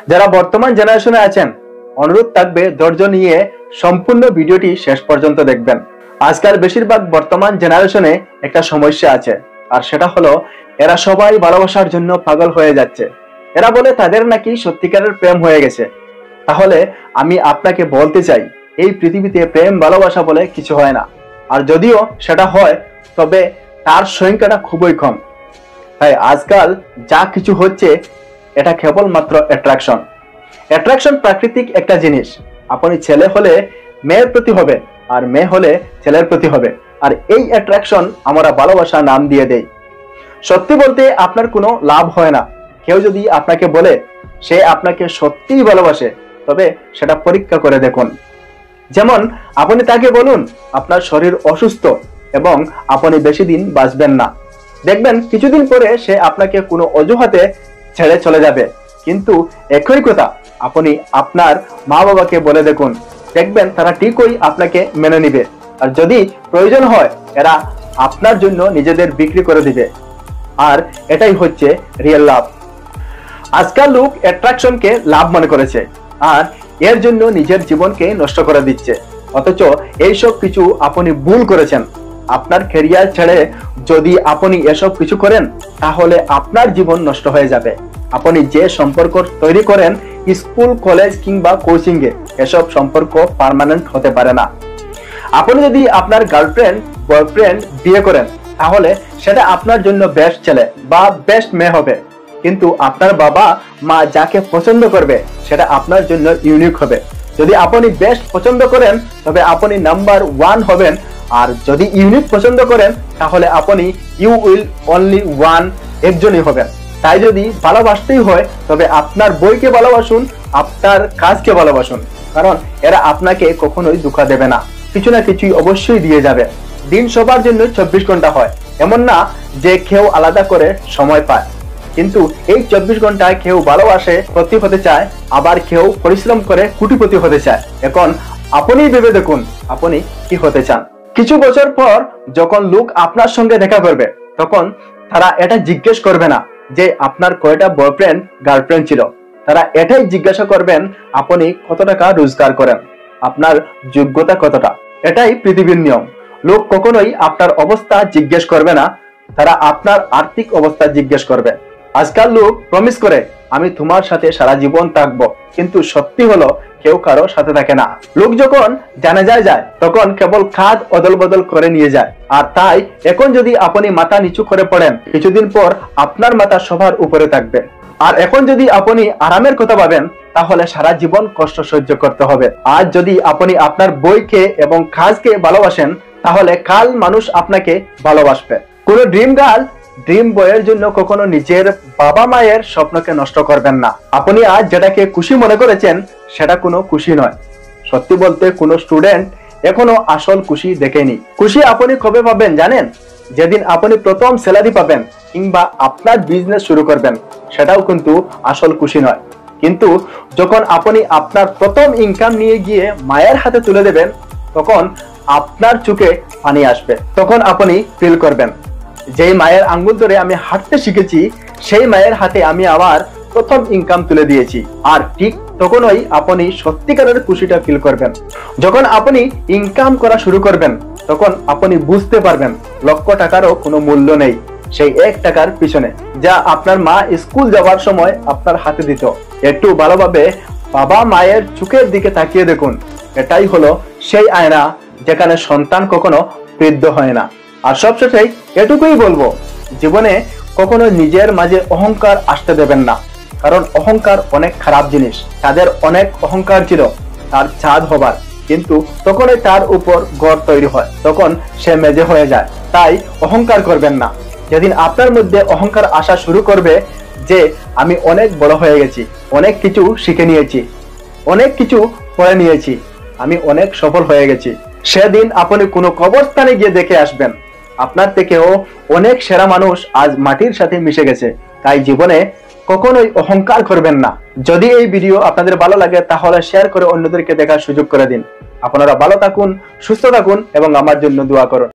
যারা বর্তমান জেনারেশনে আছেন, অনুরোধ থাকবে ধৈর্য নিয়ে সম্পূর্ণ ভিডিওটি শেষ পর্যন্ত দেখবেন। আজকাল বেশিরভাগ বর্তমান জেনারেশনে একটা সমস্যা আছে, আর সেটা হলো এরা সবাই ভালোবাসার জন্য পাগল হয়ে যাচ্ছে। এরা বলে তাদের নাকি সত্যিকারের প্রেম হয়ে গেছে। তাহলে আমি আপনাকে বলতে চাই, এই পৃথিবীতে প্রেম ভালোবাসা বলে কিছু হয় না, আর যদিও সেটা হয় তবে তার সংখ্যাটা খুবই কম। তাই আজকাল যা কিছু হচ্ছে এটা কেবলমাত্র অ্যাট্রাকশন। অ্যাট্রাকশন প্রাকৃতিক একটা জিনিস। আপনি ছেলে হলে মেয়ের প্রতি হবে, আর মেয়ে হলে ছেলের প্রতি হবে, আর এই অ্যাট্রাকশন আমরা ভালোবাসা নাম দিয়ে দেই। সত্যি বলতে আপনার কোনো লাভ হয় না। কেউ যদি আপনাকে বলে সে আপনাকে সত্যিই ভালোবাসে, তবে সেটা পরীক্ষা করে দেখুন। যেমন আপনি তাকে বলুন আপনার শরীর অসুস্থ এবং আপনি বেশি দিন বাঁচবেন না, দেখবেন কিছুদিন পরে সে আপনাকে কোনো অজুহাতে ছেড়ে চলে যাবে। কিন্তু একই কথা আপনি আপনার মা বাবাকে বলে দেখুন, দেখবেন তারা ঠিকই আপনাকে মেনে নিবে, আর যদি প্রয়োজন হয় এরা আপনার জন্য নিজেদের বিক্রি করে দিবে। আর এটাই হচ্ছে রিয়েল লাভ। আজকাল লোক অ্যাট্রাকশনকে লাভ মনে করেছে, আর এর জন্য নিজের জীবনকে নষ্ট করে দিচ্ছে। অথচ এইসব কিছু আপনি ভুল করেছেন। আপনার ক্যারিয়ার ছেড়ে যদি আপনি এসব কিছু করেন, তাহলে আপনার জীবন নষ্ট হয়ে যাবে। আপনি যে সম্পর্ক তৈরি করেন স্কুল, কলেজ কিংবা কোচিং এ, এসব সম্পর্ক পার্মানেন্ট হতে পারে না। আপনি যদি আপনার গার্লফ্রেন্ড বয়ফ্রেন্ড বিয়ে করেন, তাহলে সেটা আপনার জন্য বেস্ট ছেলে বা বেস্ট মেয়ে হবে। কিন্তু আপনার বাবা মা যাকে পছন্দ করবে সেটা আপনার জন্য ইউনিক হবে। যদি আপনি বেস্ট পছন্দ করেন তবে আপনি নাম্বার 1 হবেন, আর যদি ইউনিক পছন্দ করেন তাহলে আপনি ইউ উইল অনলি ওয়ান, একজনই হবেন। তাই যদি ভালোবাসতেই হয় তবে আপনার বইকে ভালোবাসুন, আপনার কাজকে ভালোবাসুন, কারণ এরা আপনাকে কখনোই ধোঁকা দেবে না। কিছু না কিছুই অবশ্যই দিয়ে যাবে। দিন সবার জন্য 24 ঘন্টা হয়, এমন না যে কেউ আলাদা করে সময় পায়। কিন্তু এই 24 ঘন্টায় কেউ ভালোবাসে পতি হতে চায়, আবার কেউ পরিশ্রম করে কোটিপতি হতে চায়। এখন আপনি ভেবে দেখুন আপনি কি হতে চান। কিছু বছর পর যখন লোক আপনার সঙ্গে দেখা করবে, তখন তারা এটা জিজ্ঞেস করবে না যে আপনার কয়টা বয়ফ্রেন্ড গার্লফ্রেন্ড ছিল। তারা এটাই জিজ্ঞাসা করবেন আপনি কত টাকা রোজগার করেন, আপনার যোগ্যতা কতটা। এটাই পৃথিবীর নিয়ম। লোক কখনোই আপনার অবস্থা জিজ্ঞেস করবে না, তারা আপনার আর্থিক অবস্থা জিজ্ঞেস করবে। আজকাল লোক প্রমিস করে আমি তোমার সাথে সারা জীবন থাকবো, কিন্তু সত্যি হলো কেউ কারো সাথে থাকে না। লোক যখন জানাজায় যায় তখন কেবল খাদ অদল বদল করে নিয়ে যায়। আর তাই এখন যদি আপনি মাথা নিচু করে পড়েন, কিছুদিন পর আপনার মাথা সবার উপরে থাকবে। আর এখন যদি আপনি আরামের কথা ভাবেন, তাহলে সারা জীবন কষ্ট সহ্য করতে হবে। আজ যদি আপনি আপনার বইকে এবং কাজকে ভালোবাসেন, তাহলে কাল মানুষ আপনাকে ভালোবাসবে। কোন ড্রিম গার্ল ড্রিম বয়ের জন্য কখনো নিজের বাবা মায়ের স্বপ্নকে নষ্ট করবেন না। আপনি আজ যেটাকে খুশি মনে করেছেন সেটা কোনো খুশি নয়। সত্যি বলতে কোনো স্টুডেন্ট এখনো আসল খুশি দেখেনি। খুশি আপনি কবে পাবেন জানেন? যেদিন আপনি প্রথম স্যালারি পাবেন কিংবা আপনার বিজনেস শুরু করবেন, সেটাও কিন্তু আসল খুশি নয়। কিন্তু যখন আপনি আপনার প্রথম ইনকাম নিয়ে গিয়ে মায়ের হাতে তুলে দেবেন, তখন আপনার চোখে পানি আসবে। তখন আপনি ফিল করবেন যেই মায়ের আঙ্গুল ধরে আমি হাঁটতে শিখেছি, সেই মায়ের হাতে আমি আমার প্রথম ইনকাম তুলে দিয়েছি। আর ঠিক তখনই আপনি সত্যিকারের খুশিটা ফিল করবেন। যখন আপনি ইনকাম করা শুরু করবেন, তখন আপনি বুঝতে পারবেন লক্ষ টাকারও কোনো মূল্য নেই সেই 1 টাকার পিছনে, যা আপনার মা স্কুল যাওয়ার সময় আপনার হাতে দিত। একটু ভালোভাবে বাবা মায়ের চোখের দিকে তাকিয়ে দেখুন। এটাই হলো সেই আয়না যেখানে সন্তান কখনো বৃদ্ধ হয় না। আর সবশেষে এটুকুই বলবো, জীবনে কখনো নিজের মাঝে অহংকার আসতে দেবেন না, কারণ অহংকার অনেক খারাপ জিনিস। তাদের অনেক অহংকার ছিল তার চাঁদ হবার, কিন্তু তখনই তার উপর গড় তৈরি হয়, তখন সে মেজে হয়ে যায়। তাই অহংকার করবেন না। যেদিন আপনার মধ্যে অহংকার আসা শুরু করবে যে আমি অনেক বড় হয়ে গেছি, অনেক কিছু শিখে নিয়েছি, অনেক কিছু পড়ে নিয়েছি, আমি অনেক সফল হয়ে গেছি, সেদিন আপনি কোনো কবরস্থানে গিয়ে দেখে আসবেন আপনার থেকেও অনেক সেরা মানুষ আজ মাটির সাথে মিশে গেছে। তাই জীবনে কখনোই অহংকার করবেন না। যদি এই ভিডিও আপনাদের ভালো লাগে তাহলে শেয়ার করে অন্যদেরকে দেখার সুযোগ করে দিন। আপনারা ভালো থাকুন, সুস্থ থাকুন এবং আমার জন্য দোয়া করুন।